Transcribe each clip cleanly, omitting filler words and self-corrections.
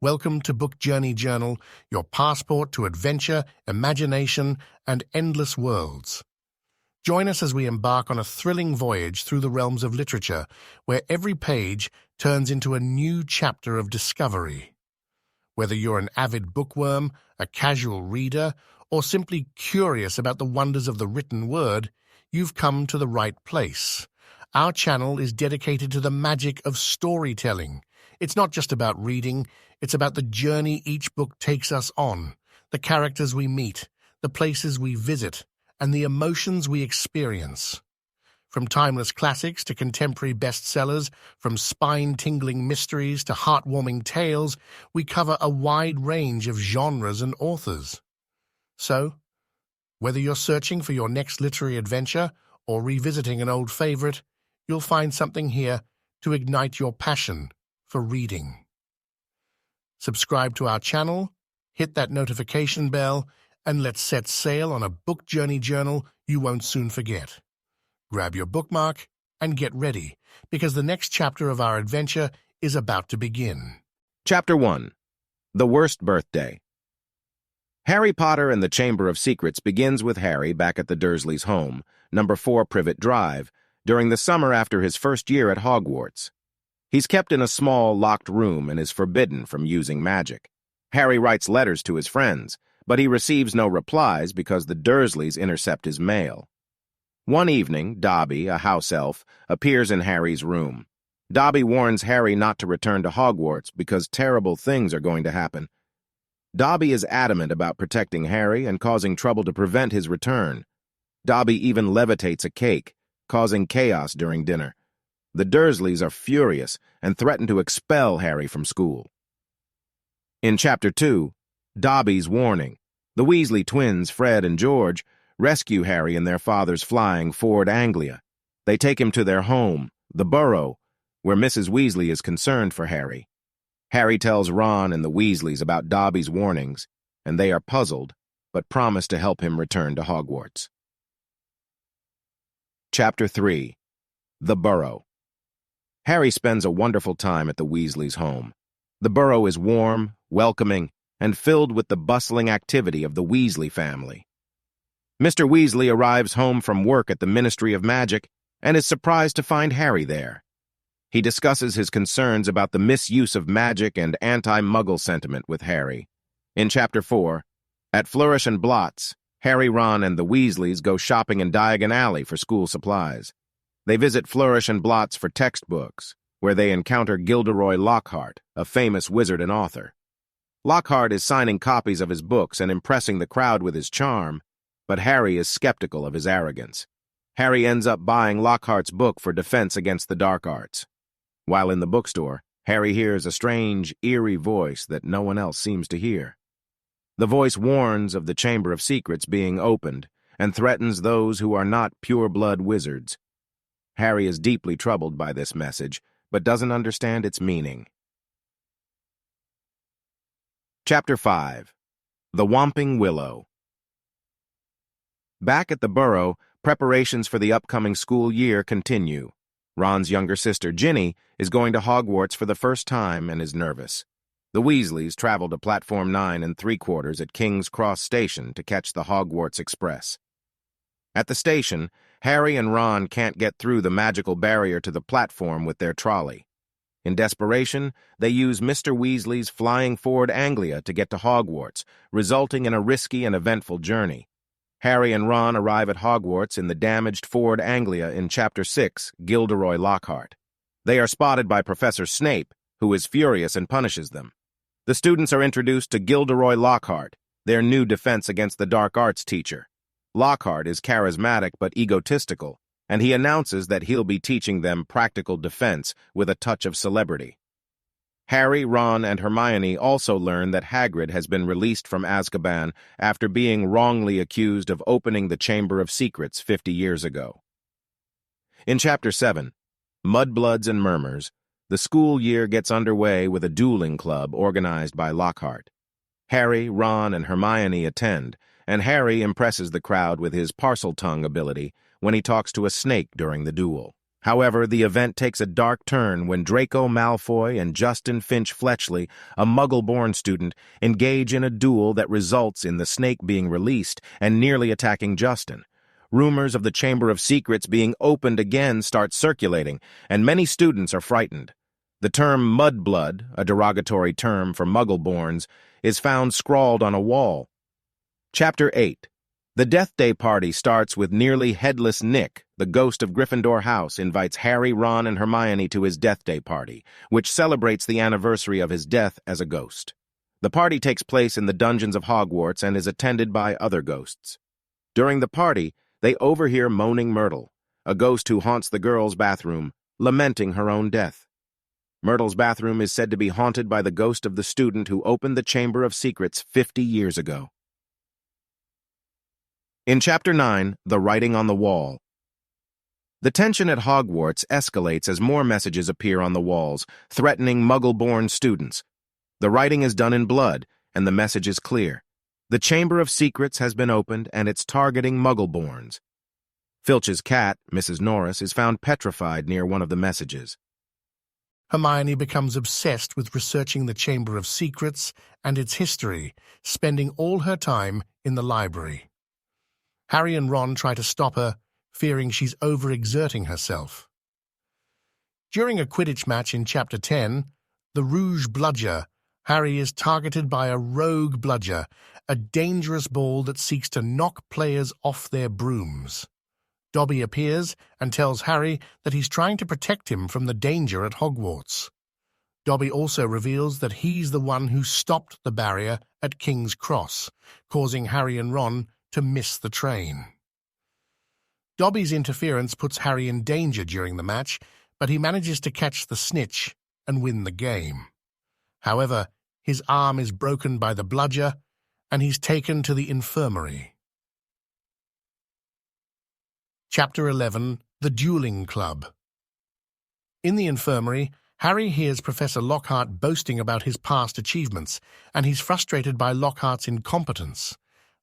Welcome to Book Journey Journal, your passport to adventure, imagination, and endless worlds. Join us as we embark on a thrilling voyage through the realms of literature, where every page turns into a new chapter of discovery. Whether you're an avid bookworm, a casual reader, or simply curious about the wonders of the written word, you've come to the right place. Our channel is dedicated to the magic of storytelling. It's not just about reading, it's about the journey each book takes us on, the characters we meet, the places we visit, and the emotions we experience. From timeless classics to contemporary bestsellers, from spine-tingling mysteries to heartwarming tales, we cover a wide range of genres and authors. So, whether you're searching for your next literary adventure or revisiting an old favorite, you'll find something here to ignite your passion for reading. Subscribe to our channel, hit that notification bell, and let's set sail on a book journey journal you won't soon forget. Grab your bookmark and get ready, because the next chapter of our adventure is about to begin. Chapter 1. The Worst Birthday. Harry Potter and the Chamber of Secrets begins with Harry back at the Dursleys' home, number 4 Privet Drive, during the summer after his first year at Hogwarts. He's kept in a small, locked room and is forbidden from using magic. Harry writes letters to his friends, but he receives no replies because the Dursleys intercept his mail. One evening, Dobby, a house elf, appears in Harry's room. Dobby warns Harry not to return to Hogwarts because terrible things are going to happen. Dobby is adamant about protecting Harry and causing trouble to prevent his return. Dobby even levitates a cake, causing chaos during dinner. The Dursleys are furious and threaten to expel Harry from school. In Chapter 2, Dobby's Warning, the Weasley twins, Fred and George, rescue Harry in their father's flying Ford Anglia. They take him to their home, the Burrow, where Mrs. Weasley is concerned for Harry. Harry tells Ron and the Weasleys about Dobby's warnings, and they are puzzled, but promise to help him return to Hogwarts. Chapter 3. The Burrow. Harry spends a wonderful time at the Weasleys' home. The Burrow is warm, welcoming, and filled with the bustling activity of the Weasley family. Mr. Weasley arrives home from work at the Ministry of Magic and is surprised to find Harry there. He discusses his concerns about the misuse of magic and anti-Muggle sentiment with Harry. In Chapter 4, at Flourish and Blotts, Harry, Ron, and the Weasleys go shopping in Diagon Alley for school supplies. They visit Flourish and Blotts for textbooks, where they encounter Gilderoy Lockhart, a famous wizard and author. Lockhart is signing copies of his books and impressing the crowd with his charm, but Harry is skeptical of his arrogance. Harry ends up buying Lockhart's book for defense against the dark arts. While in the bookstore, Harry hears a strange, eerie voice that no one else seems to hear. The voice warns of the Chamber of Secrets being opened and threatens those who are not pure-blood wizards. Harry is deeply troubled by this message, but doesn't understand its meaning. Chapter 5. The Whomping Willow. Back at the Burrow, preparations for the upcoming school year continue. Ron's younger sister, Ginny, is going to Hogwarts for the first time and is nervous. The Weasleys travel to Platform 9 3/4 at King's Cross Station to catch the Hogwarts Express. At the station, Harry and Ron can't get through the magical barrier to the platform with their trolley. In desperation, they use Mr. Weasley's flying Ford Anglia to get to Hogwarts, resulting in a risky and eventful journey. Harry and Ron arrive at Hogwarts in the damaged Ford Anglia in Chapter 6, Gilderoy Lockhart. They are spotted by Professor Snape, who is furious and punishes them. The students are introduced to Gilderoy Lockhart, their new defense against the dark arts teacher. Lockhart is charismatic but egotistical, and he announces that he'll be teaching them practical defense with a touch of celebrity. Harry, Ron, and Hermione also learn that Hagrid has been released from Azkaban after being wrongly accused of opening the Chamber of Secrets 50 years ago. In Chapter 7, Mudbloods and Murmurs, the school year gets underway with a dueling club organized by Lockhart. Harry, Ron, and Hermione attend, and Harry impresses the crowd with his parcel tongue ability when he talks to a snake during the duel. However, the event takes a dark turn when Draco Malfoy and Justin Finch Fletchley, a Muggle-born student, engage in a duel that results in the snake being released and nearly attacking Justin. Rumors of the Chamber of Secrets being opened again start circulating, and many students are frightened. The term Mudblood, a derogatory term for Muggle-borns, is found scrawled on a wall. Chapter 8. The Deathday party starts with nearly headless Nick, the ghost of Gryffindor House, invites Harry, Ron, and Hermione to his Deathday party, which celebrates the anniversary of his death as a ghost. The party takes place in the dungeons of Hogwarts and is attended by other ghosts. During the party, they overhear Moaning Myrtle, a ghost who haunts the girls' bathroom, lamenting her own death. Myrtle's bathroom is said to be haunted by the ghost of the student who opened the Chamber of Secrets 50 years ago. In Chapter 9, The Writing on the Wall. The tension at Hogwarts escalates as more messages appear on the walls, threatening Muggle-born students. The writing is done in blood, and the message is clear. The Chamber of Secrets has been opened, and it's targeting Muggle-borns. Filch's cat, Mrs. Norris, is found petrified near one of the messages. Hermione becomes obsessed with researching the Chamber of Secrets and its history, spending all her time in the library. Harry and Ron try to stop her, fearing she's overexerting herself. During a Quidditch match in Chapter 10, the Rouge Bludger, Harry is targeted by a rogue bludger, a dangerous ball that seeks to knock players off their brooms. Dobby appears and tells Harry that he's trying to protect him from the danger at Hogwarts. Dobby also reveals that he's the one who stopped the barrier at King's Cross, causing Harry and Ron to miss the train. Dobby's interference puts Harry in danger during the match, but he manages to catch the snitch and win the game. However, his arm is broken by the bludger, and he's taken to the infirmary. Chapter 11, The Dueling Club. In the infirmary, Harry hears Professor Lockhart boasting about his past achievements, and he's frustrated by Lockhart's incompetence.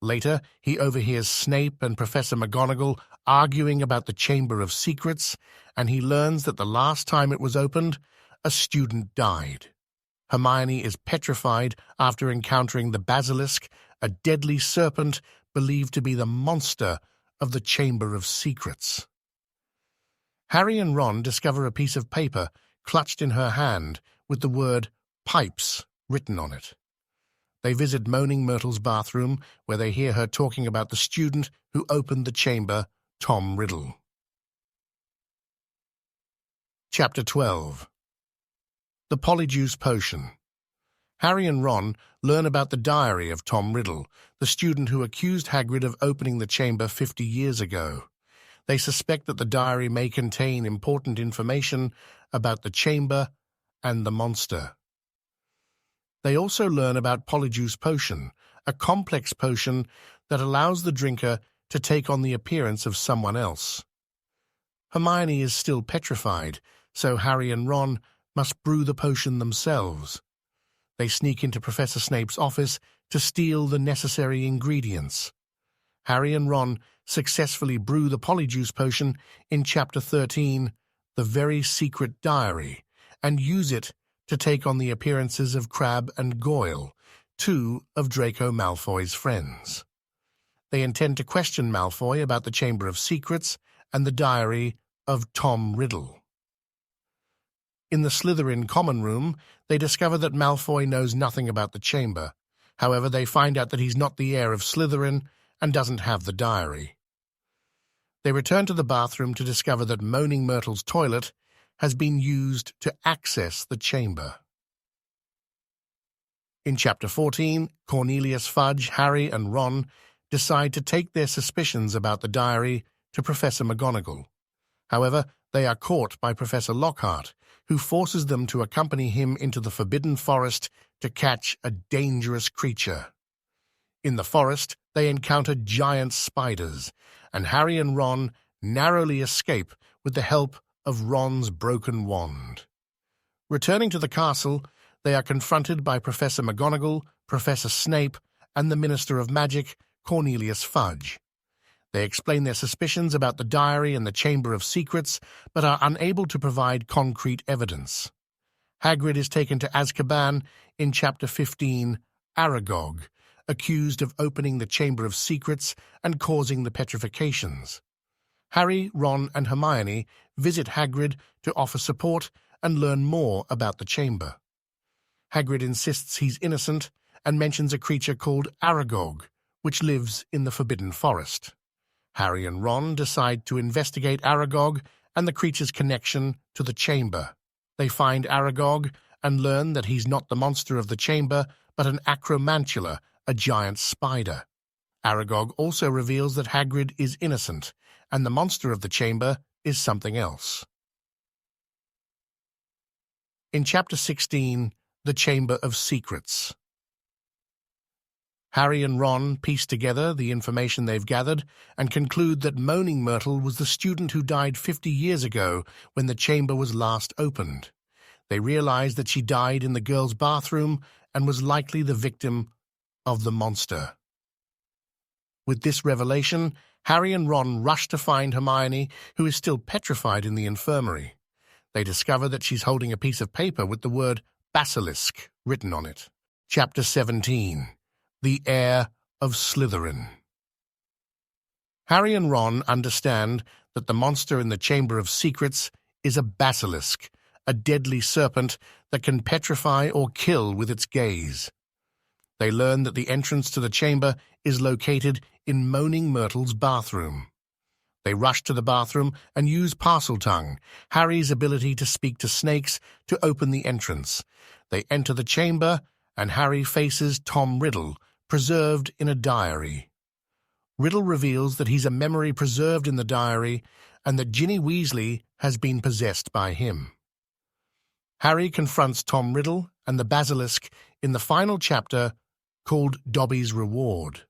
Later, he overhears Snape and Professor McGonagall arguing about the Chamber of Secrets, and he learns that the last time it was opened, a student died. Hermione is petrified after encountering the basilisk, a deadly serpent believed to be the monster of the Chamber of Secrets. Harry and Ron discover a piece of paper clutched in her hand with the word "pipes" written on it. They visit Moaning Myrtle's bathroom, where they hear her talking about the student who opened the chamber, Tom Riddle. Chapter 12. The Polyjuice Potion. Harry and Ron learn about the diary of Tom Riddle, the student who accused Hagrid of opening the chamber 50 years ago. They suspect that the diary may contain important information about the chamber and the monster. They also learn about Polyjuice Potion, a complex potion that allows the drinker to take on the appearance of someone else. Hermione is still petrified, so Harry and Ron must brew the potion themselves. They sneak into Professor Snape's office to steal the necessary ingredients. Harry and Ron successfully brew the Polyjuice Potion in Chapter 13, The Very Secret Diary, and use it to take on the appearances of Crabbe and Goyle, two of Draco Malfoy's friends. They intend to question Malfoy about the Chamber of Secrets and the diary of Tom Riddle. In the Slytherin common room, they discover that Malfoy knows nothing about the chamber. However, they find out that he's not the heir of Slytherin and doesn't have the diary. They return to the bathroom to discover that Moaning Myrtle's toilet has been used to access the chamber. In Chapter 14, Cornelius, Fudge, Harry, and Ron decide to take their suspicions about the diary to Professor McGonagall. However, they are caught by Professor Lockhart, who forces them to accompany him into the Forbidden Forest to catch a dangerous creature. In the forest, they encounter giant spiders, and Harry and Ron narrowly escape with the help of Ron's broken wand. Returning to the castle, they are confronted by Professor McGonagall, Professor Snape, and the Minister of Magic, Cornelius Fudge. They explain their suspicions about the diary and the Chamber of Secrets, but are unable to provide concrete evidence. Hagrid is taken to Azkaban in Chapter 15, Aragog, accused of opening the Chamber of Secrets and causing the petrifications. Harry, Ron, and Hermione visit Hagrid to offer support and learn more about the chamber. Hagrid insists he's innocent and mentions a creature called Aragog, which lives in the Forbidden Forest. Harry and Ron decide to investigate Aragog and the creature's connection to the chamber. They find Aragog and learn that he's not the monster of the chamber, but an acromantula, a giant spider. Aragog also reveals that Hagrid is innocent, and the monster of the chamber is something else. In Chapter 16, The Chamber of Secrets. Harry and Ron piece together the information they've gathered and conclude that Moaning Myrtle was the student who died 50 years ago when the chamber was last opened. They realize that she died in the girls' bathroom and was likely the victim of the monster. With this revelation, Harry and Ron rush to find Hermione, who is still petrified in the infirmary. They discover that she's holding a piece of paper with the word basilisk written on it. Chapter 17. The Heir of Slytherin. Harry and Ron understand that the monster in the Chamber of Secrets is a basilisk, a deadly serpent that can petrify or kill with its gaze. They learn that the entrance to the chamber is located in Moaning Myrtle's bathroom. They rush to the bathroom and use Parseltongue, Harry's ability to speak to snakes, to open the entrance. They enter the chamber, and Harry faces Tom Riddle, preserved in a diary. Riddle reveals that he's a memory preserved in the diary and that Ginny Weasley has been possessed by him. Harry confronts Tom Riddle and the basilisk in the final chapter called Dobby's Reward.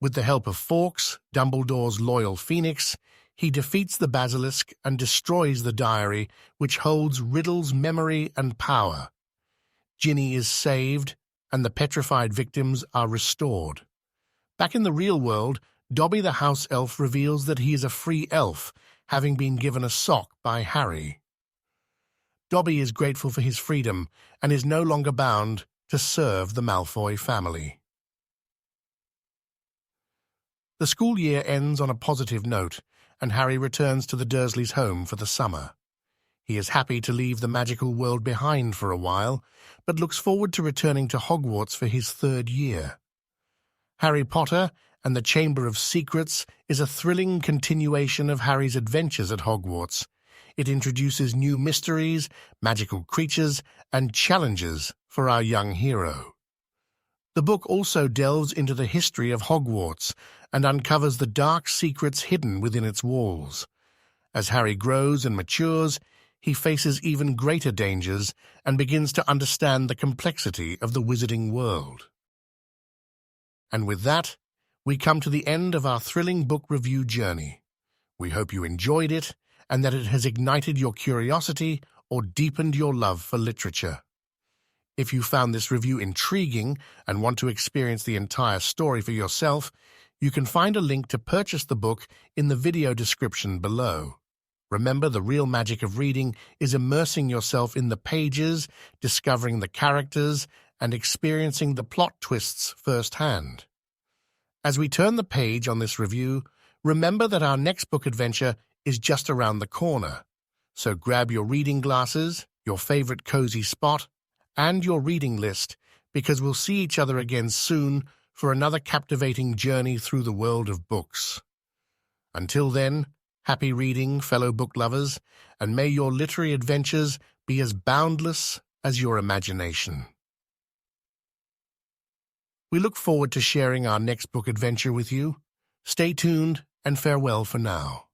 With the help of Fawkes, Dumbledore's loyal phoenix, he defeats the basilisk and destroys the diary, which holds Riddle's memory and power. Ginny is saved, and the petrified victims are restored. Back in the real world, Dobby the house elf reveals that he is a free elf, having been given a sock by Harry. Dobby is grateful for his freedom and is no longer bound to serve the Malfoy family. The school year ends on a positive note, and Harry returns to the Dursleys' home for the summer. He is happy to leave the magical world behind for a while, but looks forward to returning to Hogwarts for his third year. Harry Potter and the Chamber of Secrets is a thrilling continuation of Harry's adventures at Hogwarts. It introduces new mysteries, magical creatures, and challenges for our young hero. The book also delves into the history of Hogwarts and uncovers the dark secrets hidden within its walls. As Harry grows and matures, he faces even greater dangers and begins to understand the complexity of the wizarding world. And with that, we come to the end of our thrilling book review journey. We hope you enjoyed it and that it has ignited your curiosity or deepened your love for literature. If you found this review intriguing and want to experience the entire story for yourself, you can find a link to purchase the book in the video description below. Remember, the real magic of reading is immersing yourself in the pages, discovering the characters, and experiencing the plot twists firsthand. As we turn the page on this review, remember that our next book adventure is just around the corner. So grab your reading glasses, your favorite cozy spot, and your reading list, because we'll see each other again soon for another captivating journey through the world of books. Until then, happy reading, fellow book lovers, and may your literary adventures be as boundless as your imagination. We look forward to sharing our next book adventure with you. Stay tuned, and farewell for now.